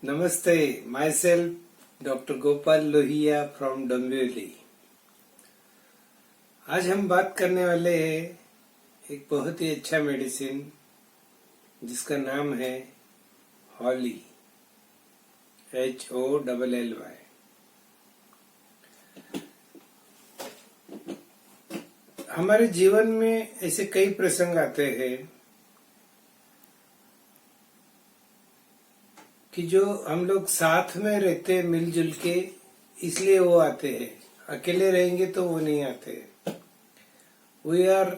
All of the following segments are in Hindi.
Namaste, myself Dr. Gopal Lohia from Dombivli. आज हम बात करने वाले हैं एक बहुत ही अच्छा मेडिसिन जिसका नाम है हॉली, HOLLY। हमारे जीवन में ऐसे कई प्रसंग आते हैं कि जो हम लोग साथ में रहते हैं मिलजुल के, इसलिए वो आते हैं। अकेले रहेंगे तो वो नहीं आते। वी आर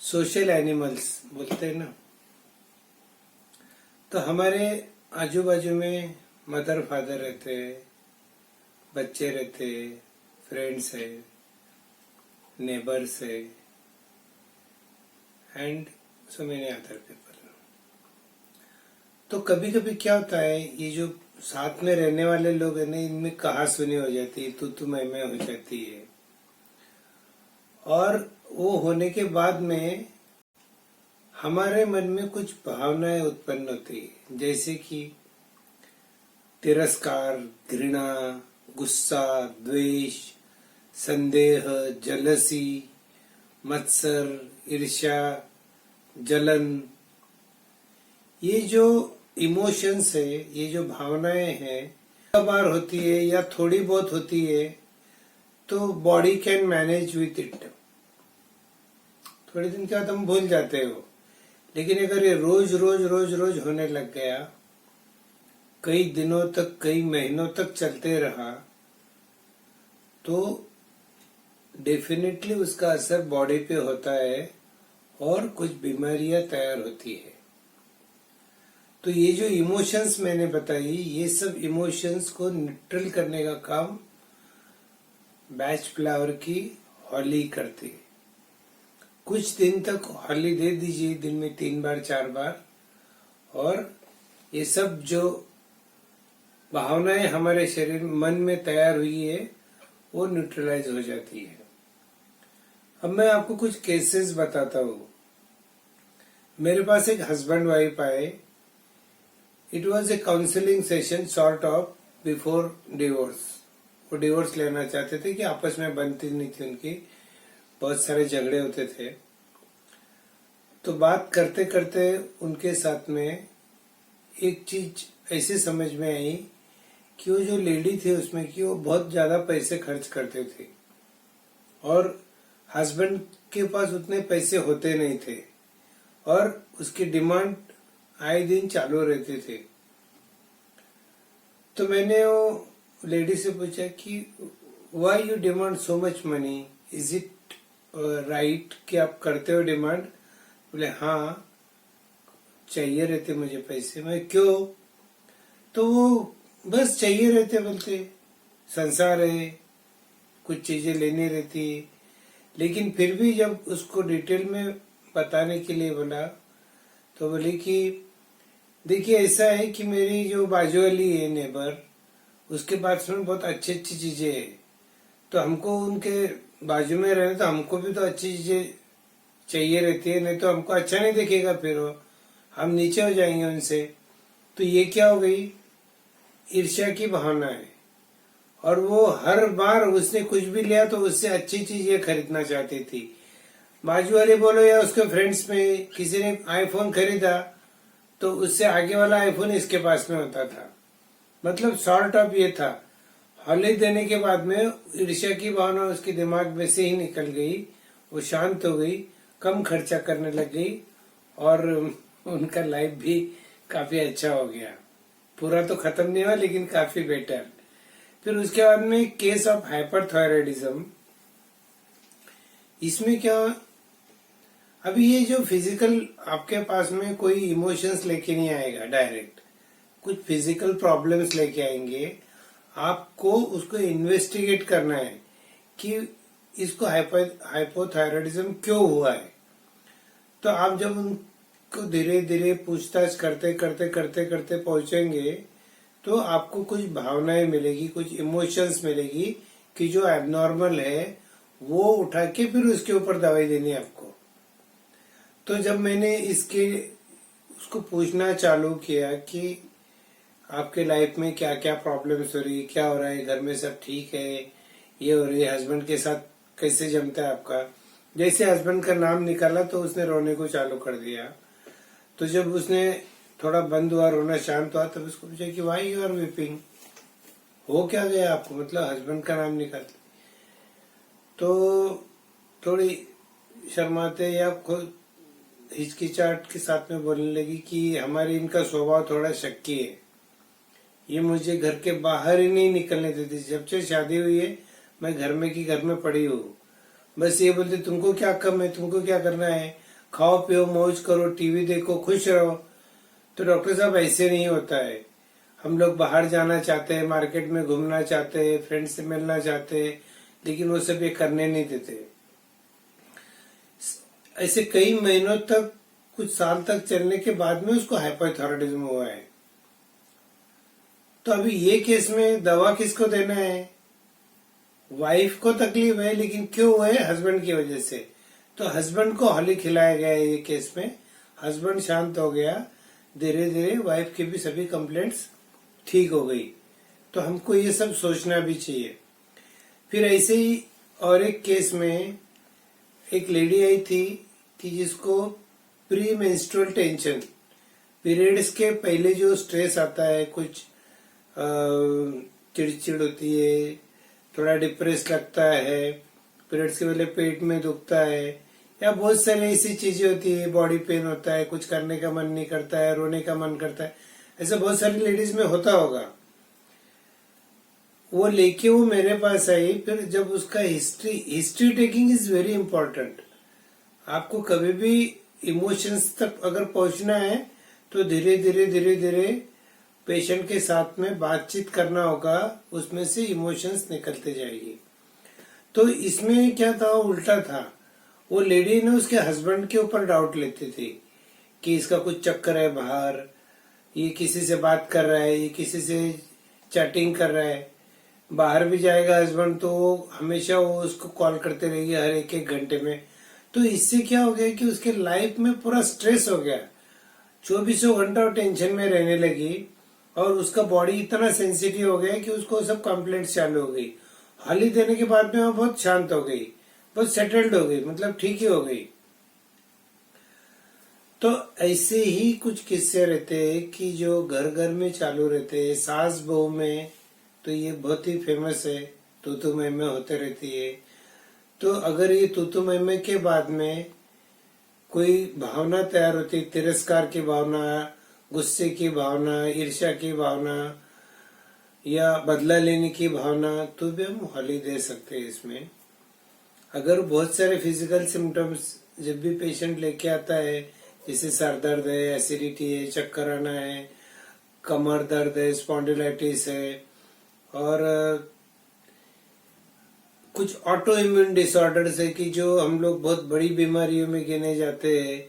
सोशल एनिमल्स बोलते हैं ना। तो हमारे आजू बाजू में मदर फादर रहते हैं, बच्चे रहते हैं, फ्रेंड्स है, नेबर्स है, and so many other people. तो कभी कभी क्या होता है, ये जो साथ में रहने वाले लोग है ना, इनमें कहा सुनी हो जाती है, तू मैं हो जाती है। और वो होने के बाद में हमारे मन में कुछ भावनाएं उत्पन्न होती है, जैसे कि तिरस्कार, घृणा, गुस्सा, द्वेष, संदेह, जलसी, मत्सर, ईर्ष्या, जलन। ये जो इमोशंस है, ये जो भावनाएं हैं, बार होती है या थोड़ी बहुत होती है तो body can manage with it. थोड़े दिन के बाद हम भूल जाते हो, लेकिन अगर ये रोज रोज रोज रोज होने लग गया, कई दिनों तक, कई महीनों तक चलते रहा, तो डेफिनेटली उसका असर बॉडी पे होता है और कुछ बीमारियां तैयार होती है। तो ये जो इमोशंस मैंने बताई, ये सब इमोशंस को न्यूट्रल करने का काम बैच फ्लावर की हॉली करती है। कुछ दिन तक हॉली दे दीजिए, दिन में 3 बार 4 बार, और ये सब जो भावनाएं हमारे शरीर मन में तैयार हुई है वो न्यूट्रलाइज हो जाती है। अब मैं आपको कुछ केसेस बताता हूँ। मेरे पास एक हस्बैंड वाइफ आए। It was a counselling session sort of before divorce. वो डिवोर्स लेना चाहते थे कि आपस में बनती नहीं थी उनकी, बहुत सारे झगड़े होते थे। तो बात करते करते उनके साथ में एक चीज ऐसे समझ में आई कि वो जो लेडी थी उसमें कि वो बहुत ज्यादा पैसे खर्च करते थे और हस्बैंड के पास उतने पैसे होते नहीं थे, और उसकी डिमांड आए दिन चालू रहते थे। तो मैंने वो लेडी से पूछा कि why you demand so much money, is it right कि आप करते हो डिमांड? बोले हाँ, चाहिए रहते मुझे पैसे। मैं क्यों? तो वो बस चाहिए रहते बोलते, संसार है, कुछ चीजें लेनी रहती है। लेकिन फिर भी जब उसको डिटेल में बताने के लिए बोला तो बोली कि देखिए ऐसा है कि मेरी जो बाजू वाली है नेबर, उसके पास में बहुत अच्छी अच्छी चीजें है, तो हमको उनके बाजू में रहने, तो हमको भी तो अच्छी चीजें चाहिए रहती है, नहीं तो हमको अच्छा नहीं दिखेगा, फिर हम नीचे हो जाएंगे उनसे। तो ये क्या हो गई? ईर्ष्या की भावना है। और वो हर बार उसने कुछ भी लिया तो उससे अच्छी चीज ये खरीदना चाहती थी। बाजू वाले बोलो या उसके फ्रेंड्स में किसी ने आईफोन खरीदा तो उससे आगे वाला आईफोन इसके पास में होता था। मतलब शॉर्ट ऑफ ये था, हॉली देने के बाद में ईर्ष्या की भावना उसके दिमाग में से ही निकल गई, वो शांत हो गई, कम खर्चा करने लग गई, और उनका लाइफ भी काफी अच्छा हो गया। पूरा तो खत्म नहीं हुआ, लेकिन काफी बेटर। फिर उसके बाद में केस ऑफ हाइपरथायराइडिज्म। इसमें क्या, अभी ये जो फिजिकल आपके पास में कोई इमोशंस लेके नहीं आएगा डायरेक्ट, कुछ फिजिकल प्रॉब्लम्स लेके आएंगे। आपको उसको इन्वेस्टिगेट करना है कि इसको हाइपोथायराइडिज्म क्यों हुआ है। तो आप जब उनको धीरे धीरे पूछताछ करते करते करते करते पहुंचेंगे तो आपको कुछ भावनाएं मिलेगी, कुछ इमोशंस मिलेगी कि जो एबनॉर्मल है वो उठा के फिर उसके ऊपर दवाई देनी है आपको। तो जब मैंने इसके उसको पूछना चालू किया कि आपके लाइफ में क्या क्या प्रॉब्लम्स हो रही है, क्या हो रहा है, घर में सब ठीक है, ये हो रही है, हस्बैंड के साथ कैसे जमता है आपका। जैसे हस्बैंड का नाम निकाला तो उसने रोने को चालू कर दिया। तो जब उसने थोड़ा बंद हुआ, रोना शांत हुआ, तब उसको पूछा कि वाई यू आर वीपिंग, हो क्या गया आपको, मतलब हस्बैंड का नाम निकाल। तो थोड़ी शर्माते या खुद हिचकिचाहट के साथ में बोलने लगी कि हमारे इनका स्वभाव थोड़ा शक्की है, ये मुझे घर के बाहर ही नहीं निकलने देती। जब से शादी हुई है मैं घर में की घर में पड़ी हूँ, बस ये बोलते तुमको क्या कम है, तुमको क्या करना है, खाओ पियो मौज करो, टीवी देखो, खुश रहो। तो डॉक्टर साहब ऐसे नहीं होता है, हम लोग बाहर जाना चाहते हैं, मार्केट में घूमना चाहते हैं, फ्रेंड से मिलना चाहते हैं, लेकिन वो सब ये करने नहीं देते। ऐसे कई महीनों तक, कुछ साल तक चलने के बाद में उसको हाइपोथायराइडिज्म हुआ है। तो अभी ये केस में दवा किसको देना है, वाइफ को तकलीफ है, लेकिन क्यों हुआ है, हस्बैंड की वजह से। तो हस्बैंड को हॉली खिलाया गया है ये केस में, हस्बैंड शांत हो गया, धीरे धीरे वाइफ की भी सभी कंप्लेंट्स ठीक हो गई। तो हमको ये सब सोचना भी चाहिए। फिर ऐसे ही और एक केस में एक लेडी आई थी कि जिसको प्री मेंस्ट्रुअल टेंशन, पीरियड्स के पहले जो स्ट्रेस आता है, कुछ चिड़चिड़ होती है, थोड़ा डिप्रेस लगता है, पीरियड्स के पहले पेट में दुखता है, या बहुत सारी ऐसी चीजें होती है, बॉडी पेन होता है, कुछ करने का मन नहीं करता है, रोने का मन करता है, ऐसा बहुत सारी लेडीज में होता होगा। वो लेके वो मेरे पास आई। फिर जब उसका history taking is very important. आपको कभी भी इमोशंस तक अगर पहुंचना है तो धीरे धीरे धीरे धीरे पेशेंट के साथ में बातचीत करना होगा, उसमें से इमोशंस निकलते जाएगी। तो इसमें क्या था, उल्टा था। वो लेडी ने उसके हस्बैंड के ऊपर डाउट लेती थी कि इसका कुछ चक्कर है बाहर, ये किसी से बात कर रहा है, ये किसी से चैटिंग कर रहा है। बाहर भी जाएगा हस्बैंड तो हमेशा वो उसको कॉल करते रहेगी हर एक एक घंटे में। तो इससे क्या हो गया कि उसके लाइफ में पूरा स्ट्रेस हो गया, 24 घंटा टेंशन में रहने लगी, और उसका बॉडी इतना सेंसिटिव हो गया कि उसको सब कंप्लेंट्स चालू हो गई। हाली देने के बाद में वो बहुत शांत हो गई, बहुत सेटल्ड हो गई, मतलब ठीक ही हो गई। तो ऐसे ही कुछ किस्से रहते हैं कि जो घर घर में चालू रहते हैं। सास बहू में तो ये बहुत ही फेमस है, तू मैं होते रहती है। तो अगर ये तू मैं के बाद में कोई भावना तैयार होती, तिरस्कार की भावना, गुस्से की भावना, ईर्ष्या की भावना, या बदला लेने की भावना, तो भी हम हॉली दे सकते हैं इसमें। अगर बहुत सारे फिजिकल सिम्टम्स जब भी पेशेंट लेके आता है, जैसे सर दर्द है, एसिडिटी है, चक्कर आना है, कमर दर्द है, स्पॉन्डिलाइटिस है, और कुछ ऑटो इम्यून डिसऑर्डर्स है कि जो हम लोग बहुत बड़ी बीमारियों में गिने जाते हैं,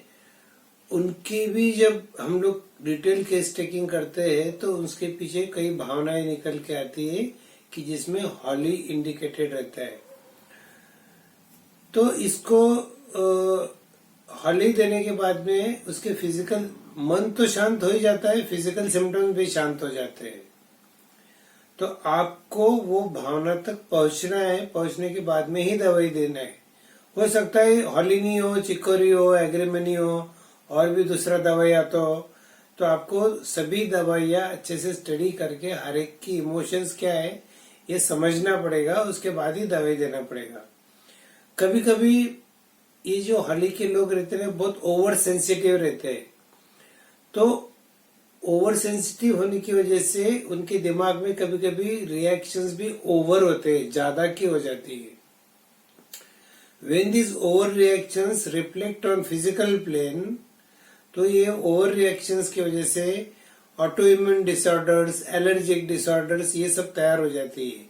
उनकी भी जब हम लोग डिटेल केस टेकिंग करते हैं तो उसके पीछे कई भावनाएं निकल के आती है कि जिसमें हॉली इंडिकेटेड रहता है। तो इसको हॉली देने के बाद में उसके फिजिकल मन तो शांत हो ही जाता है, फिजिकल सिम्टम्स भी शांत हो जाते हैं। तो आपको वो भावना तक पहुंचना है, पहुंचने के बाद में ही दवाई देना है। हो सकता है हॉली नहीं हो, चिकोरी हो, एग्रीमनी हो, और भी दूसरा दवाई आता हो, तो आपको सभी दवाइयां अच्छे से स्टडी करके हर एक की इमोशंस क्या है ये समझना पड़ेगा, उसके बाद ही दवाई देना पड़ेगा। कभी कभी ये जो हॉली के लोग रहते हैं बहुत ओवर सेंसिटिव रहते हैं, तो ओवर सेंसिटिव होने की वजह से उनके दिमाग में कभी कभी रिएक्शंस भी ओवर होते हैं, ज्यादा की हो जाती है। When these overreactions reflect on physical plane, तो ये ओवर रिएक्शंस की वजह से auto immune disorders, allergic disorders ये सब तैयार हो जाती है।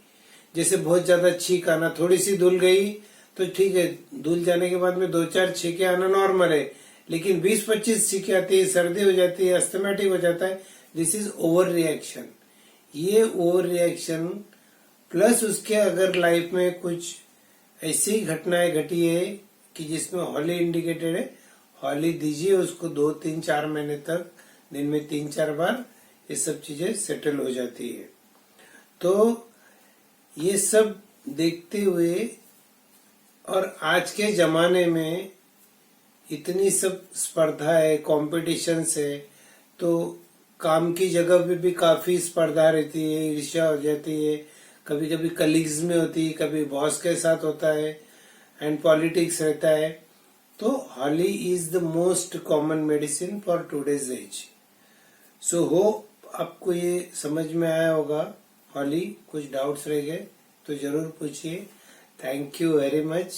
जैसे बहुत ज्यादा छींक आना, थोड़ी सी धुल गई तो ठीक है, धुल जाने के बाद में 2-4 छींके आना नॉर्मल है, लेकिन 20-25 छींके आती है, सर्दी हो जाती है, अस्थमेटिक हो जाता है, दिस इज ओवर रिएक्शन। ये ओवर रिएक्शन प्लस उसके अगर लाइफ में कुछ ऐसी घटनाएं घटी है कि जिसमें हॉली इंडिकेटेड है, हॉली दीजिए उसको 2-3-4 महीने तक, दिन में 3-4 बार, ये सब चीजें सेटल हो जाती है। तो ये सब देखते हुए और आज के जमाने में इतनी सब स्पर्धा है, कॉम्पिटिशन्स है, तो काम की जगह पे भी काफी स्पर्धा रहती है, ईर्ष्या हो जाती है, कभी कभी कलीग्स में होती है, कभी बॉस के साथ होता है, एंड पॉलिटिक्स रहता है। तो Holi is the most common medicine for today's age. So hope आपको ये समझ में आया होगा। हॉली कुछ डाउट्स रह गए तो जरूर पूछिए। Thank you very much.